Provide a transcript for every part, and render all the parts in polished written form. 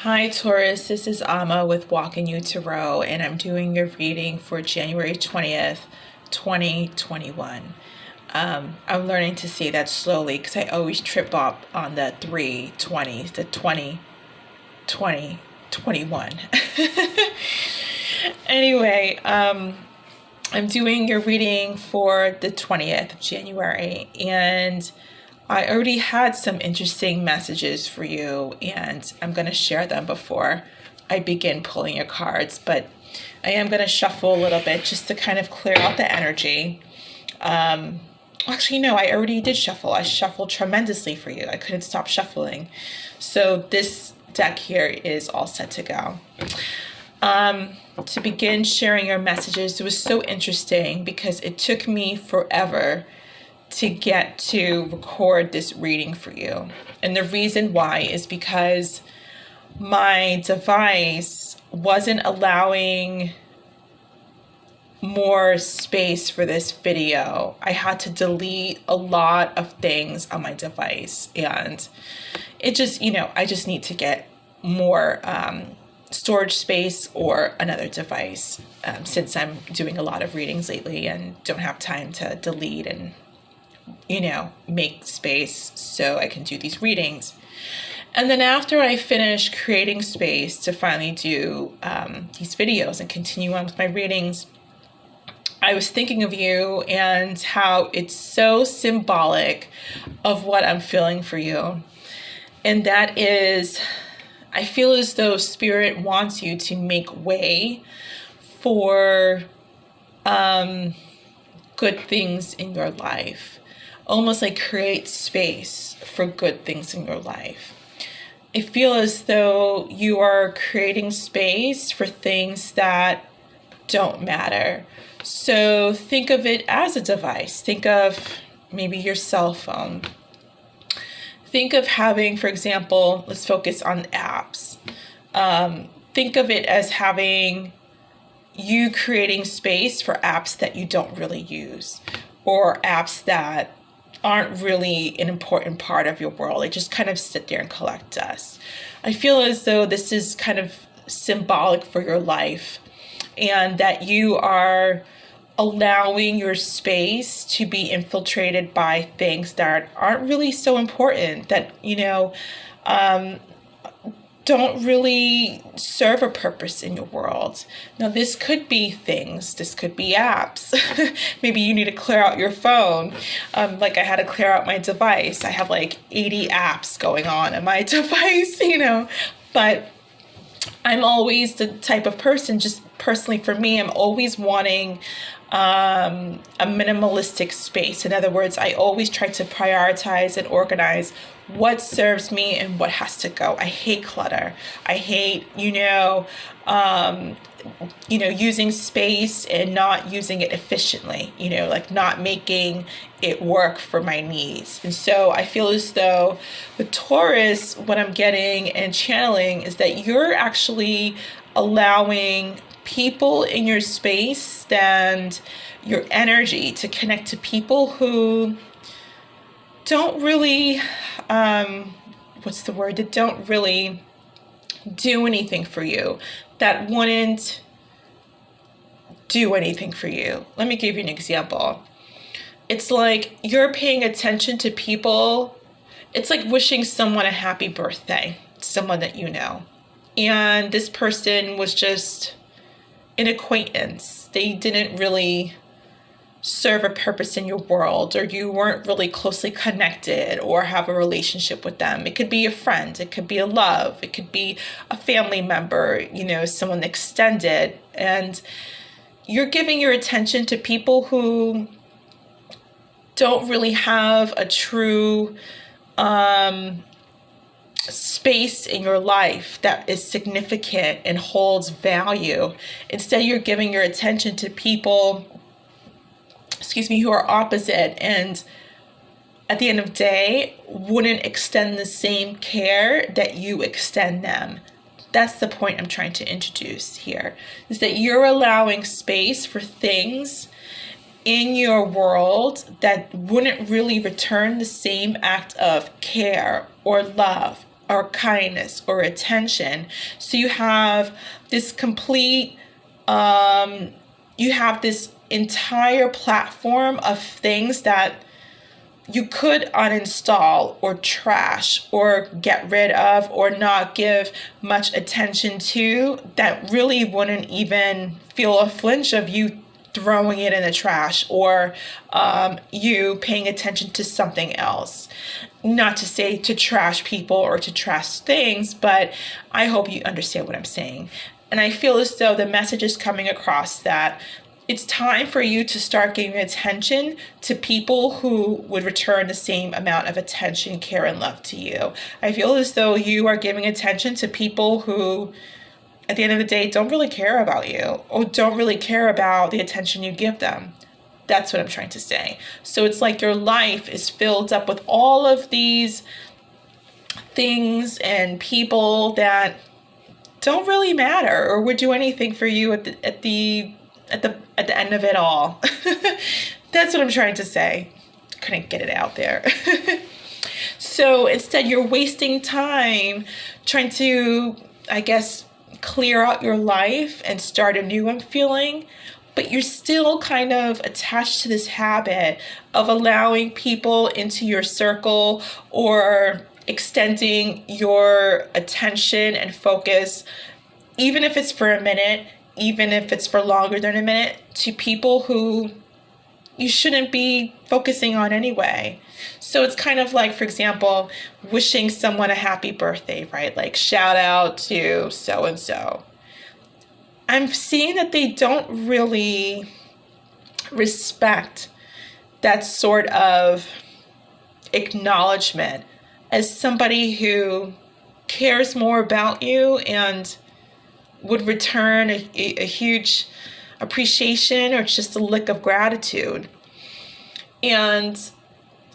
Hi Taurus, this is Amma with Walking You Tarot, and I'm doing your reading for January 20th, 2021. I'm learning to say that slowly because I always trip up on the 320s, the 20, 20, 21. Anyway, I'm doing your reading for the 20th of January, and I already had some interesting messages for you, and I'm going to share them before I begin pulling your cards, but I am going to shuffle a little bit just to kind of clear out the energy. Actually, no, I already did shuffle. I shuffled tremendously for you. I couldn't stop shuffling. So this deck here is all set to go. To begin sharing your messages, it was so interesting because it took me forever to get to record this reading for you. And the reason why is because my device wasn't allowing more space for this video. I had to delete a lot of things on my device, and it just, I just need to get more storage space or another device since I'm doing a lot of readings lately and don't have time to delete and make space so I can do these readings. And then after I finish creating space to finally do these videos and continue on with my readings, I was thinking of you and how it's so symbolic of what I'm feeling for you. And that is, I feel as though Spirit wants you to make way for good things in your life. Almost like create space for good things in your life. I feel as though you are creating space for things that don't matter. So think of it as a device. Think of maybe your cell phone. Think of having, for example, let's focus on apps. Think of it as having you creating space for apps that you don't really use, or apps that aren't really an important part of your world. They just kind of sit there and collect dust. I feel as though this is kind of symbolic for your life, and that you are allowing your space to be infiltrated by things that aren't really so important, that, don't really serve a purpose in your world. Now, this could be things, this could be apps. Maybe you need to clear out your phone. Like I had to clear out my device. I have like 80 apps going on my device, but I'm always the type of person, just personally for me, I'm always wanting a minimalistic space. In other words, I always try to prioritize and organize what serves me and what has to go. I hate clutter. I hate, using space and not using it efficiently, like not making it work for my needs. And so I feel as though with Taurus, what I'm getting and channeling is that you're actually allowing people in your space and your energy to connect to people who don't really, that don't really do anything for you, that wouldn't do anything for you. Let me give you an example. It's like you're paying attention to people. It's like wishing someone a happy birthday, someone that you know. And this person was just an acquaintance. They didn't really serve a purpose in your world, or you weren't really closely connected or have a relationship with them. It could be a friend, it could be a love, it could be a family member, someone extended. And you're giving your attention to people who don't really have a true space in your life that is significant and holds value. Instead, you're giving your attention to people who are opposite, and at the end of the day, wouldn't extend the same care that you extend them. That's the point I'm trying to introduce here, is that you're allowing space for things in your world that wouldn't really return the same act of care or love or kindness or attention. So you have this complete, you have this entire platform of things that you could uninstall or trash or get rid of or not give much attention to, that really wouldn't even feel a flinch of you throwing it in the trash or you paying attention to something else. Not to say to trash people or to trash things, but I hope you understand what I'm saying. And I feel as though the message is coming across that it's time for you to start giving attention to people who would return the same amount of attention, care, and love to you. I feel as though you are giving attention to people who, at the end of the day, don't really care about you or don't really care about the attention you give them. That's what I'm trying to say. So it's like your life is filled up with all of these things and people that don't really matter or would do anything for you at the end of it all. That's what I'm trying to say. Couldn't get it out there. So instead, you're wasting time trying to, I guess, clear out your life and start anew, I'm feeling. But you're still kind of attached to this habit of allowing people into your circle or extending your attention and focus, even if it's for a minute, even if it's for longer than a minute, to people who you shouldn't be focusing on anyway. So it's kind of like, for example, wishing someone a happy birthday, right? Like, shout out to so-and-so. I'm seeing that they don't really respect that sort of acknowledgement as somebody who cares more about you and would return a huge appreciation or just a lick of gratitude. And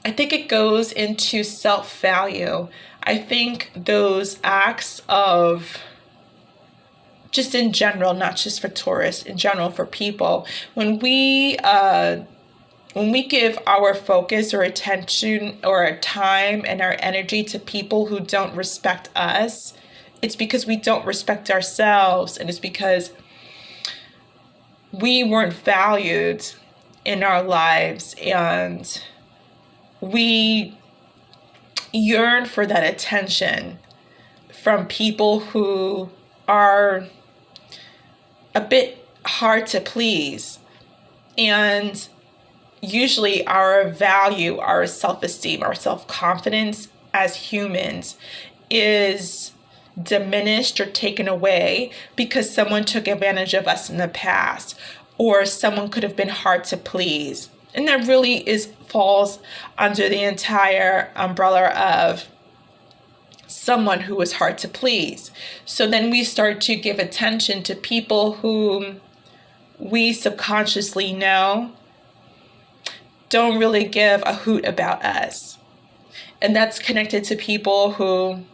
I think it goes into self-value. I think those acts of, just in general, not just for Taurus, in general for people, when we give our focus or attention or our time and our energy to people who don't respect us, it's because we don't respect ourselves, and it's because we weren't valued in our lives, and we yearn for that attention from people who are a bit hard to please. And usually our value, our self-esteem, our self-confidence as humans is diminished or taken away because someone took advantage of us in the past, or someone could have been hard to please. And that really falls under the entire umbrella of someone who was hard to please. So then we start to give attention to people whom we subconsciously know don't really give a hoot about us. And that's connected to people who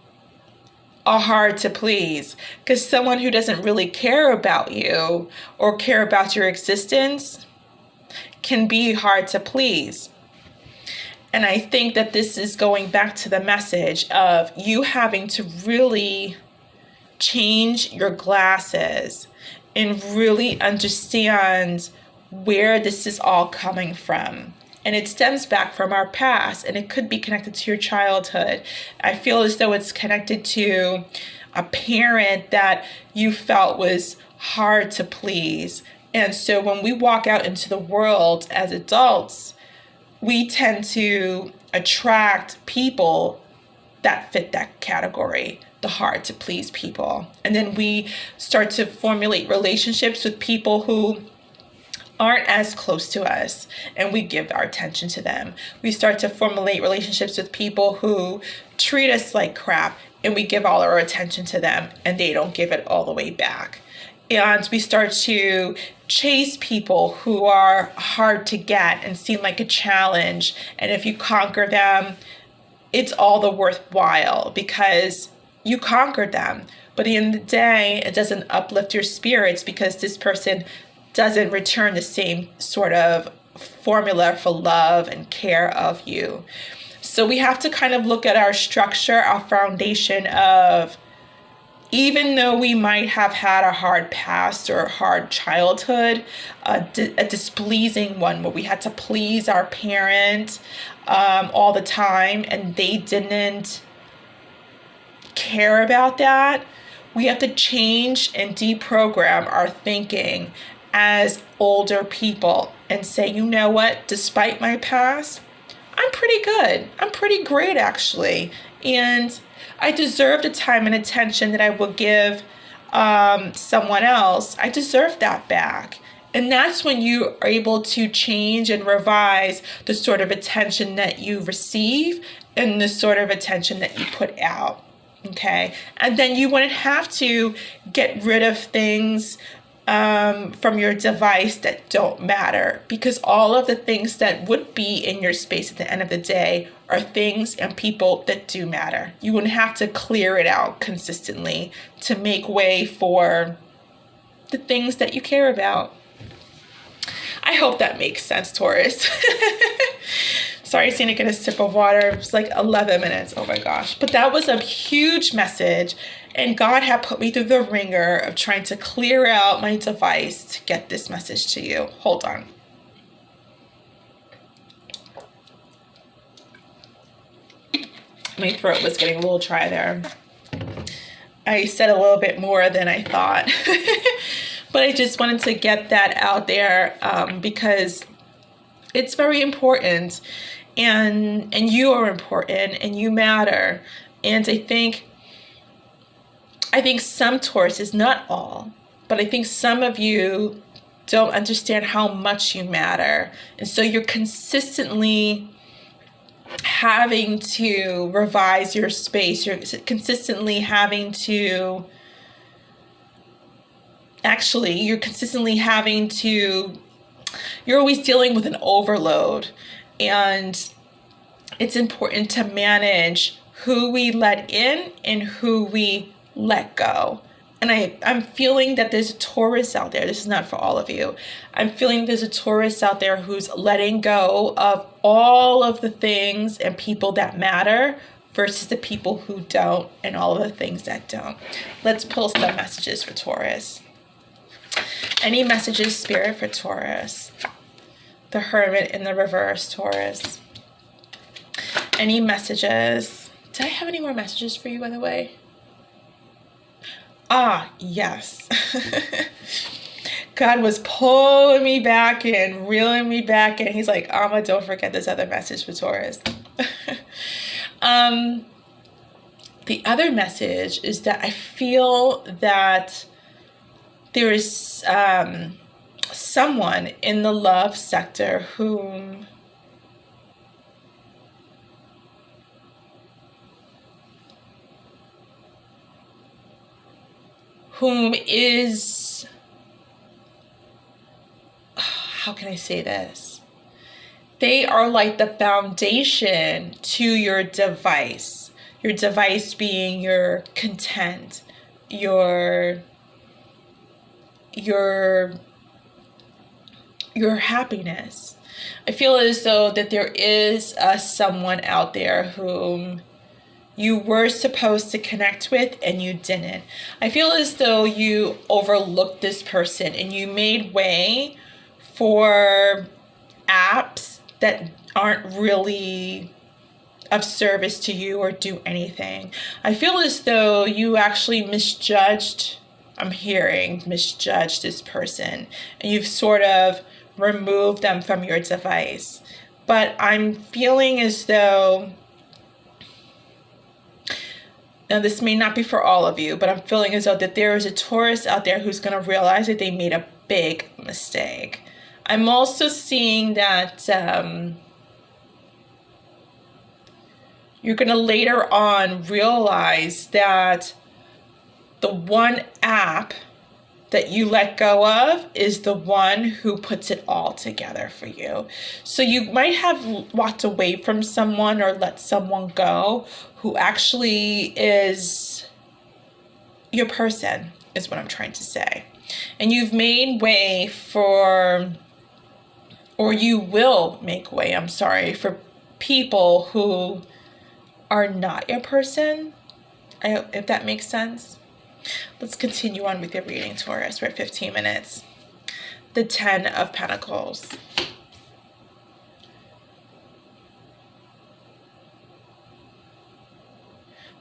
are hard to please, because someone who doesn't really care about you or care about your existence can be hard to please. And I think that this is going back to the message of you having to really change your glasses and really understand where this is all coming from. And it stems back from our past, and it could be connected to your childhood. I feel as though it's connected to a parent that you felt was hard to please. And so when we walk out into the world as adults, we tend to attract people that fit that category, the hard to please people. And then we start to formulate relationships with people who aren't as close to us, and we give our attention to them. We start to formulate relationships with people who treat us like crap, and we give all our attention to them, and they don't give it all the way back. And we start to chase people who are hard to get and seem like a challenge. And if you conquer them, it's all the worthwhile because you conquered them. But at the end of the day, it doesn't uplift your spirits because this person doesn't return the same sort of formula for love and care of you. So we have to kind of look at our structure, our foundation of, even though we might have had a hard past or a hard childhood, a displeasing one where we had to please our parent all the time and they didn't care about that, we have to change and deprogram our thinking as older people and say, you know what, despite my past, I'm pretty good. I'm pretty great, actually. And I deserve the time and attention that I would give someone else. I deserve that back. And that's when you are able to change and revise the sort of attention that you receive and the sort of attention that you put out. Okay? And then you wouldn't have to get rid of things from your device that don't matter, because all of the things that would be in your space at the end of the day are things and people that do matter. You wouldn't have to clear it out consistently to make way for the things that you care about. I hope that makes sense, Taurus. Sorry, I just need to get a sip of water. It's like 11 minutes. Oh my gosh. But that was a huge message. And God had put me through the ringer of trying to clear out my device to get this message to you. Hold on. My throat was getting a little dry there. I said a little bit more than I thought. But I just wanted to get that out there because it's very important. And you are important and you matter. And I think some Tauruses, not all, but I think some of you don't understand how much you matter. And so you're consistently having to revise your space. You're consistently having to, you're always dealing with an overload. And it's important to manage who we let in and who we let go. And I'm feeling that there's a Taurus out there. This is not for all of you. I'm feeling there's a Taurus out there who's letting go of all of the things and people that matter versus the people who don't and all of the things that don't. Let's pull some messages for Taurus. Any messages, Spirit, for Taurus? The Hermit in the reverse, Taurus. Any messages? Did I have any more messages for you, by the way? Ah, yes. God was pulling me back in, reeling me back in. He's like, Amma, don't forget this other message for Taurus. The other message is that I feel that there is someone in the love sector whom is, how can I say this? They are like the foundation to your device. Your device being your content, your happiness. I feel as though that there is someone out there whom you were supposed to connect with and you didn't. I feel as though you overlooked this person and you made way for apps that aren't really of service to you or do anything. I feel as though you actually misjudged this person and you've sort of removed them from your device. But I'm feeling as though, now this may not be for all of you, but I'm feeling as though that there is a Taurus out there who's going to realize that they made a big mistake. I'm also seeing that you're going to later on realize that the one app that you let go of is the one who puts it all together for you. So you might have walked away from someone or let someone go who actually is your person, is what I'm trying to say. And you've made way for, or you will make way, for people who are not your person. I hope if that makes sense. Let's continue on with your reading, Taurus. We're at 15 minutes. The 10 of Pentacles.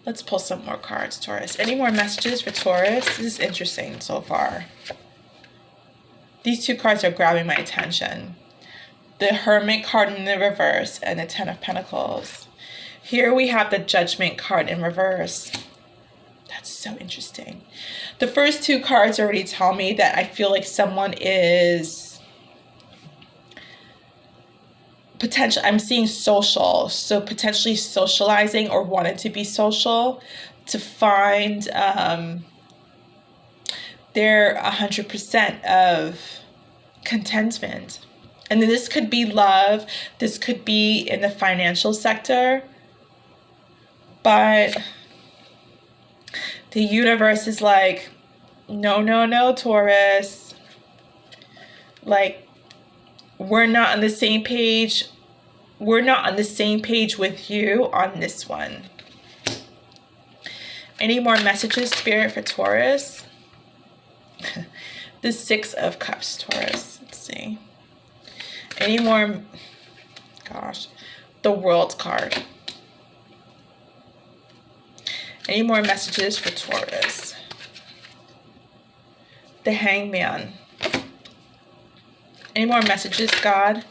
Let's pull some more cards, Taurus. Any more messages for Taurus? This is interesting so far. These two cards are grabbing my attention. The Hermit card in the reverse and the 10 of Pentacles. Here we have the Judgment card in reverse. That's so interesting. The first two cards already tell me that I feel like someone is potential. I'm seeing social, so potentially socializing or wanting to be social to find their 100% of contentment. And then this could be love. This could be in the financial sector. But the universe is like, no, no, no, Taurus. Like, we're not on the same page. We're not on the same page with you on this one. Any more messages, Spirit, for Taurus? The 6 of Cups, Taurus. Let's see. Any more? Gosh. The World card. Any more messages for Taurus? The Hangman. Any more messages, God?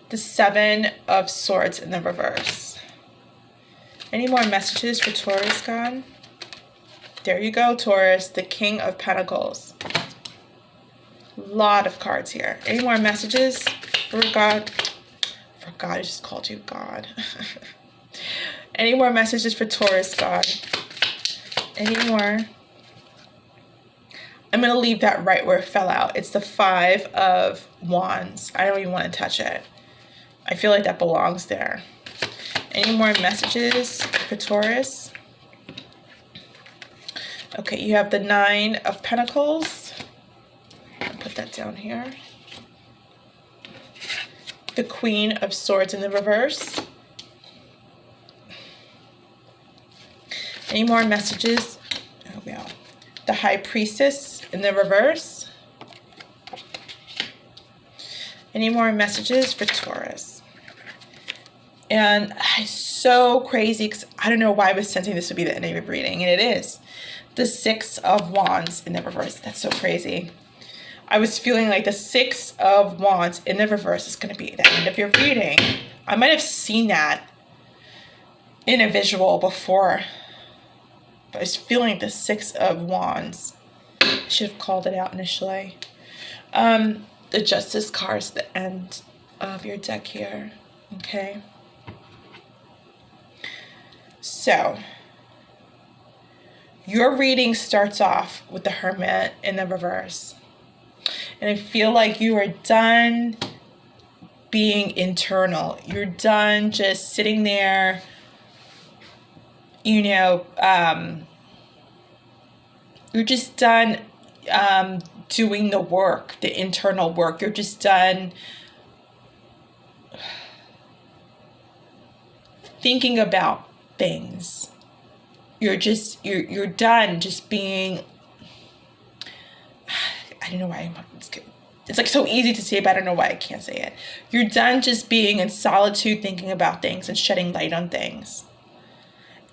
The 7 of Swords in the reverse. Any more messages for Taurus, God? There you go, Taurus. The King of Pentacles. Lot of cards here. Any more messages for God? For God, I just called you God. Any more messages for Taurus, God? Any more? I'm going to leave that right where it fell out. It's the 5 of Wands. I don't even want to touch it. I feel like that belongs there. Any more messages for Taurus? Okay, you have the 9 of Pentacles. I'll put that down here. The Queen of Swords in the reverse. Any more messages? Oh, yeah. The High Priestess in the reverse. Any more messages for Taurus? And it's so crazy because I don't know why I was sensing this would be the end of your reading, and it is. The 6 of Wands in the reverse. That's so crazy. I was feeling like the 6 of Wands in the reverse is going to be the end of your reading. I might have seen that in a visual before. I was feeling the 6 of Wands. I should have called it out initially. The Justice card is the end of your deck here. Okay. So, your reading starts off with the Hermit in the reverse. And I feel like you are done being internal. You're done just sitting there, you know, you're just done doing the work, the internal work. You're just done thinking about things. You're done just being, I don't know why it's like so easy to say, but I don't know why I can't say it. You're done just being in solitude, thinking about things and shedding light on things.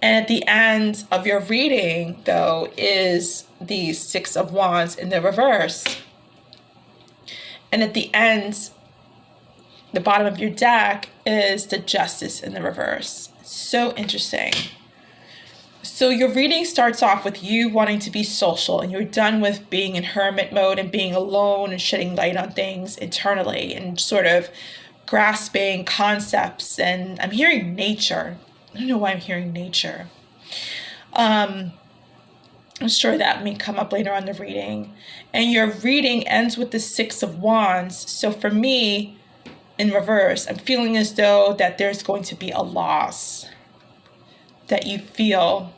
And at the end of your reading, though, is the 6 of Wands in the reverse. And at the end, the bottom of your deck is the Justice in the reverse. So interesting. So your reading starts off with you wanting to be social, and you're done with being in hermit mode and being alone and shedding light on things internally and sort of grasping concepts. And I'm hearing nature. I don't know why I'm hearing nature. I'm sure that may come up later on the reading. And your reading ends with the 6 of Wands. So for me, in reverse, I'm feeling as though that there's going to be a loss that you feel.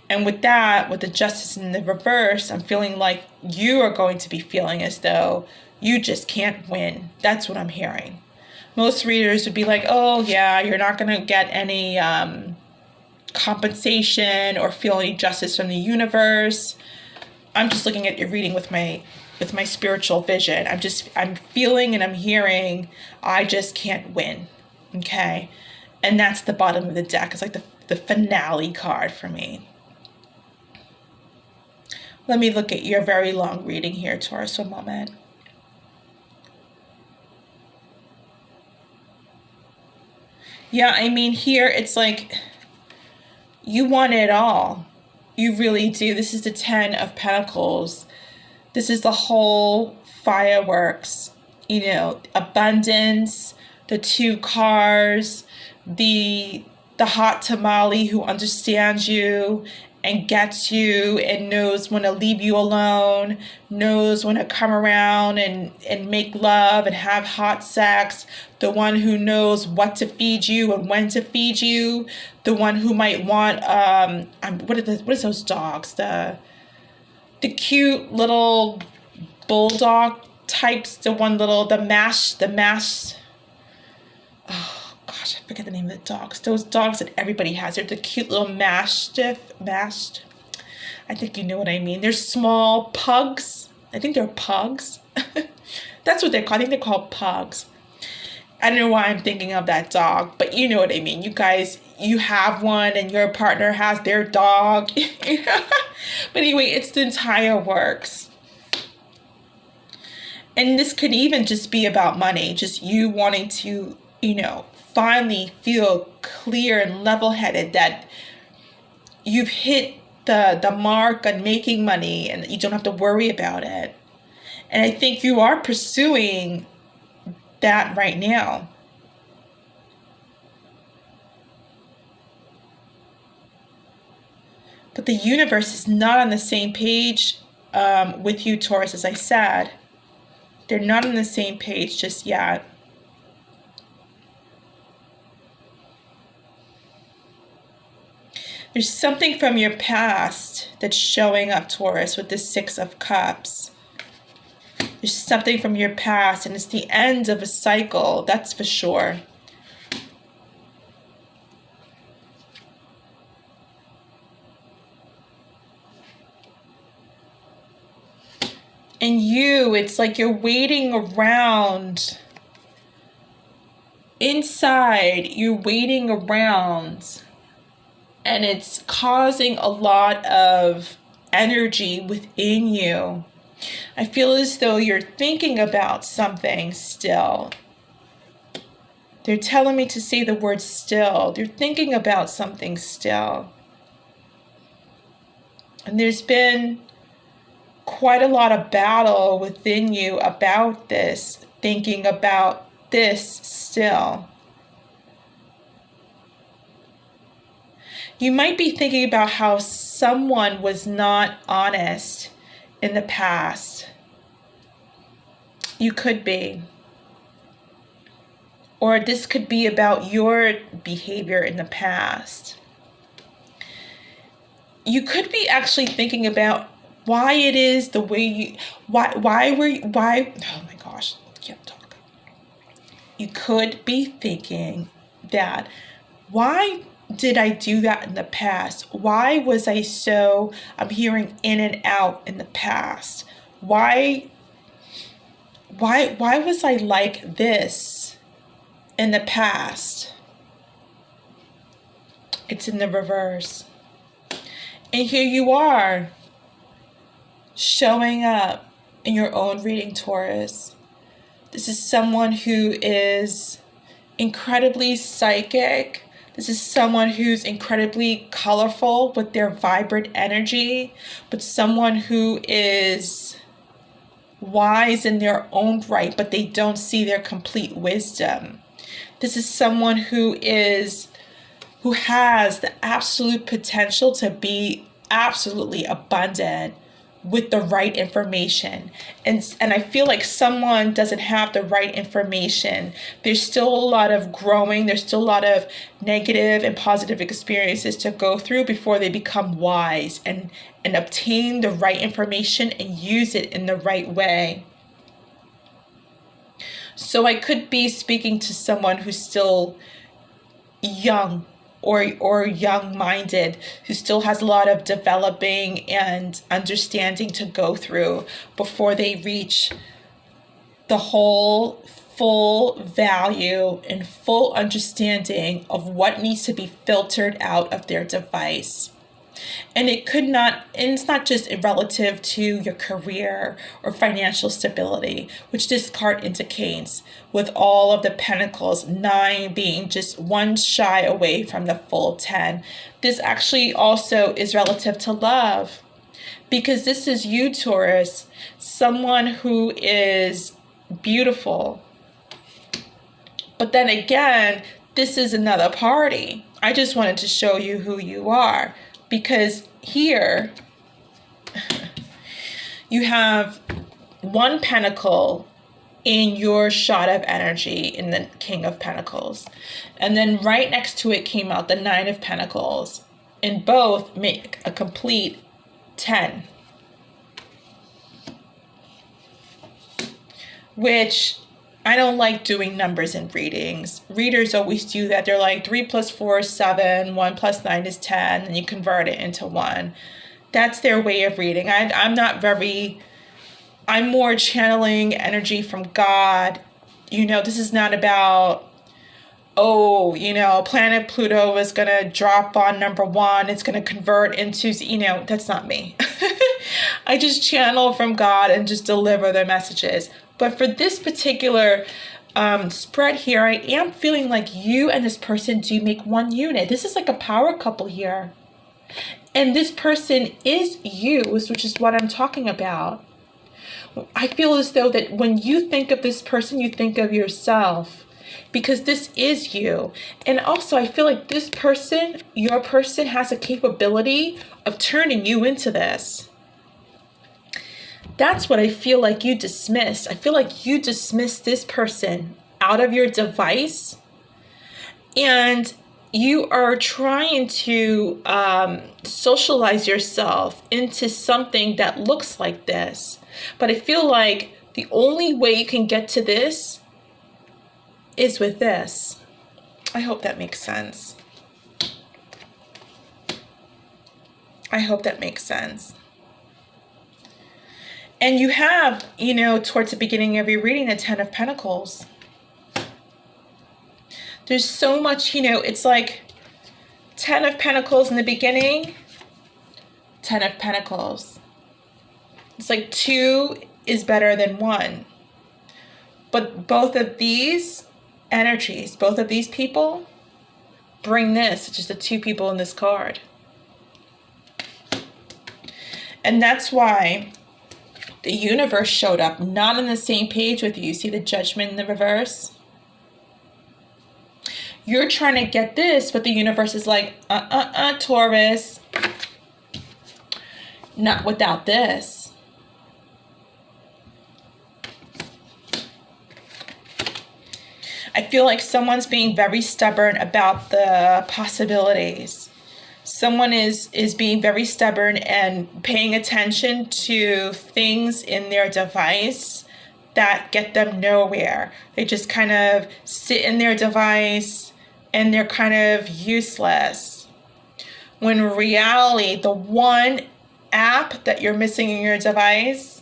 And with that, with the Justice in the reverse, I'm feeling like you are going to be feeling as though you just can't win. That's what I'm hearing. Most readers would be like, oh yeah, you're not going to get any compensation or feel any justice from the universe. I'm just looking at your reading with my spiritual vision. I'm feeling and I'm hearing, I just can't win. Okay. And that's the bottom of the deck. It's like the finale card for me. Let me look at your very long reading here, Taurus, for a moment. Yeah, I mean, here it's like you want it all. You really do. This is the 10 of Pentacles. This is the whole fireworks, you know, abundance, the 2 cars, the hot tamale who understands you and gets you and knows when to leave you alone, knows when to come around and make love and have hot sex, the one who knows what to feed you and when to feed you, the one who might want, what is those dogs? The cute little bulldog types, the mash, oh gosh, I forget the name of the dogs. Those dogs that everybody has. They're the cute little mashed. I think you know what I mean. They're small pugs. I think they're pugs. That's what they're called. I think they're called pugs. I don't know why I'm thinking of that dog, but you know what I mean. You guys, you have one and your partner has their dog. But anyway, it's the entire works. And this could even just be about money. Just you wanting to, you know, finally feel clear and level-headed that you've hit the mark on making money and you don't have to worry about it. And I think you are pursuing that right now. But the universe is not on the same page with you, Taurus, as I said. They're not on the same page just yet. There's something from your past that's showing up, Taurus, with the 6 of Cups. There's something from your past, and it's the end of a cycle, that's for sure. And you, it's like you're waiting around. Inside, you're waiting around. And it's causing a lot of energy within you. I feel as though you're thinking about something still. They're telling me to say the word still. They're thinking about something still. And there's been quite a lot of battle within you about this, thinking about this still. You might be thinking about how someone was not honest in the past. You could be. Or this could be about your behavior in the past. You could be actually thinking about why it is the way you, oh my gosh, I can't talk. You could be thinking that, why did I do that in the past? Why was I so, I'm hearing in and out in the past? Why was I like this in the past? It's in the reverse. And here you are, showing up in your own reading, Taurus. This is someone who is incredibly psychic. This is someone who's incredibly colorful with their vibrant energy, but someone who is wise in their own right, but they don't see their complete wisdom. This is someone who has the absolute potential to be absolutely abundant with the right information. And I feel like someone doesn't have the right information. There's still a lot of growing. There's still a lot of negative and positive experiences to go through before they become wise and obtain the right information and use it in the right way. So I could be speaking to someone who's still young or young-minded, who still has a lot of developing and understanding to go through before they reach the whole full value and full understanding of what needs to be filtered out of their device. And it's not just relative to your career or financial stability, which this card indicates, with all of the pentacles, 9 being just one shy away from the full 10. This actually also is relative to love, because this is you, Taurus, someone who is beautiful. But then again, this is another party. I just wanted to show you who you are. Because here you have 1 pentacle in your shot of energy in the King of Pentacles. And then right next to it came out the 9 of Pentacles. And both make a complete 10. Which I don't like doing numbers in readings. Readers always do that. They're like 3 + 4 is 7, 1 + 9 is 10, and you convert it into 1. That's their way of reading. I'm more channeling energy from God. This is not about, planet Pluto is going to drop on number 1. It's going to convert into, that's not me. I just channel from God and just deliver the messages. But for this particular spread here, I am feeling like you and this person do make one unit. This is like a power couple here. And this person is you, which is what I'm talking about. I feel as though that when you think of this person, you think of yourself. Because this is you. And also, I feel like this person, your person, has a capability of turning you into this. That's what I feel like you dismissed. I feel like you dismissed this person out of your device, and you are trying to socialize yourself into something that looks like this. But I feel like the only way you can get to this is with this. I hope that makes sense. I hope that makes sense. And you have, towards the beginning of your reading, the 10 of Pentacles. There's so much, it's like 10 of Pentacles in the beginning, 10 of Pentacles. It's like 2 is better than 1. But both of these energies, both of these people bring this. It's just the 2 people in this card. And that's why the universe showed up not on the same page with you. See the Judgment in the reverse? You're trying to get this, but the universe is like, Taurus. Not without this. I feel like someone's being very stubborn about the possibilities. Someone is being very stubborn and paying attention to things in their device that get them nowhere. They just kind of sit in their device and they're kind of useless. When in reality, the one app that you're missing in your device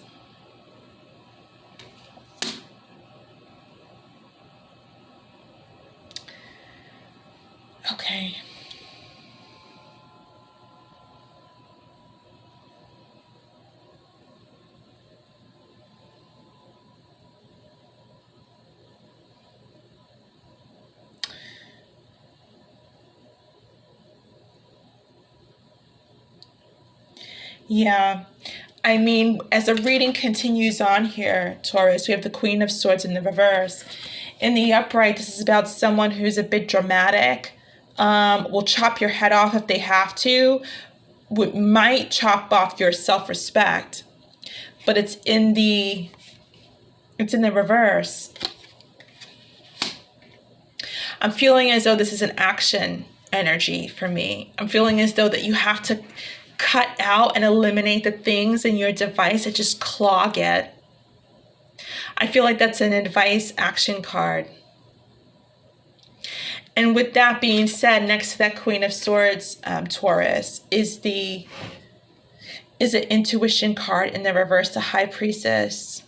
okay. Yeah, I mean, as the reading continues on here, Taurus, we have the Queen of Swords in the reverse. In the upright, this is about someone who's a bit dramatic, will chop your head off if they have to, might chop off your self-respect, but it's in the reverse. I'm feeling as though this is an action energy for me. I'm feeling as though that you have to cut out and eliminate the things in your device that just clog it. I feel like that's an advice action card. And with that being said, next to that Queen of Swords, Taurus, is an intuition card in the reverse, the High Priestess.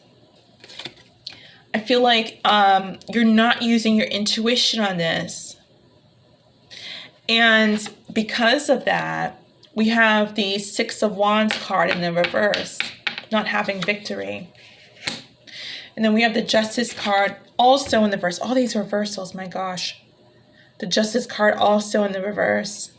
I feel like you're not using your intuition on this. And because of that, we have the Six of Wands card in the reverse, not having victory. And then we have the Justice card also in the reverse. All these reversals, my gosh. The Justice card also in the reverse.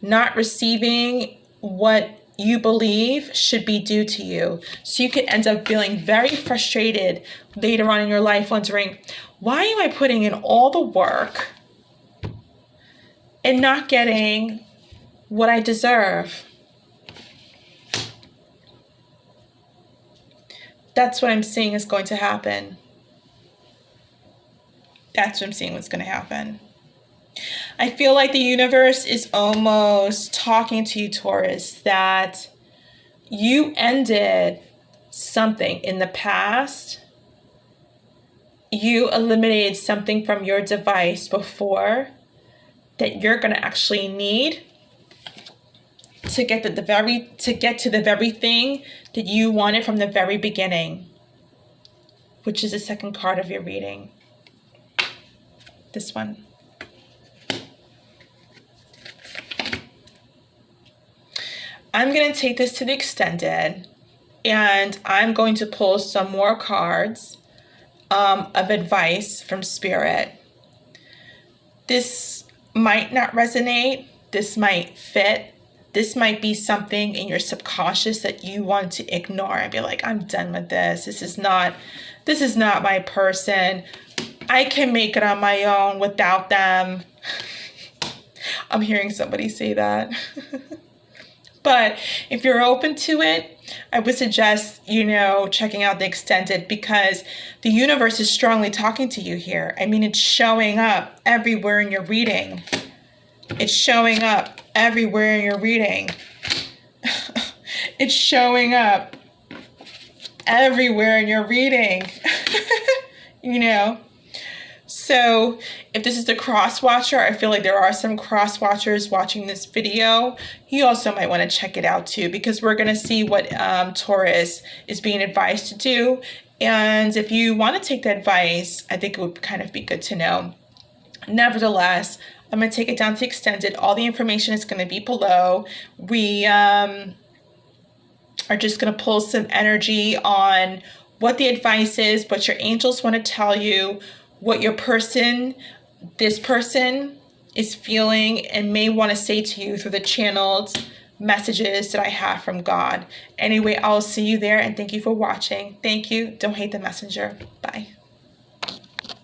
Not receiving what you believe should be due to you. So you could end up feeling very frustrated later on in your life, wondering, why am I putting in all the work and not getting what I deserve? That's what I'm seeing is going to happen. That's what I'm seeing what's going to happen. I feel like the universe is almost talking to you, Taurus, that you ended something in the past. You eliminated something from your device before that you're going to actually need to get to the very thing that you wanted from the very beginning, which is the second card of your reading. This one. I'm going to take this to the extended, and I'm going to pull some more cards of advice from Spirit. This might not resonate. This might fit. This might be something in your subconscious that you want to ignore and be like, I'm done with this. This is not my person. I can make it on my own without them. I'm hearing somebody say that. But if you're open to it, I would suggest, checking out the extended, because the universe is strongly talking to you here. I mean, it's showing up everywhere in your reading. It's showing up everywhere in your reading. It's showing up everywhere in your reading. So if this is the cross watcher, I feel like there are some cross watchers watching this video. You also might want to check it out too, because we're going to see what Taurus is being advised to do. And if you want to take the advice, I think it would kind of be good to know. Nevertheless, I'm going to take it down to extended. All the information is going to be below. We are just going to pull some energy on what the advice is, what your angels want to tell you, what this person is feeling and may want to say to you through the channeled messages that I have from God. Anyway, I'll see you there, and thank you for watching. Thank you. Don't hate the messenger. Bye.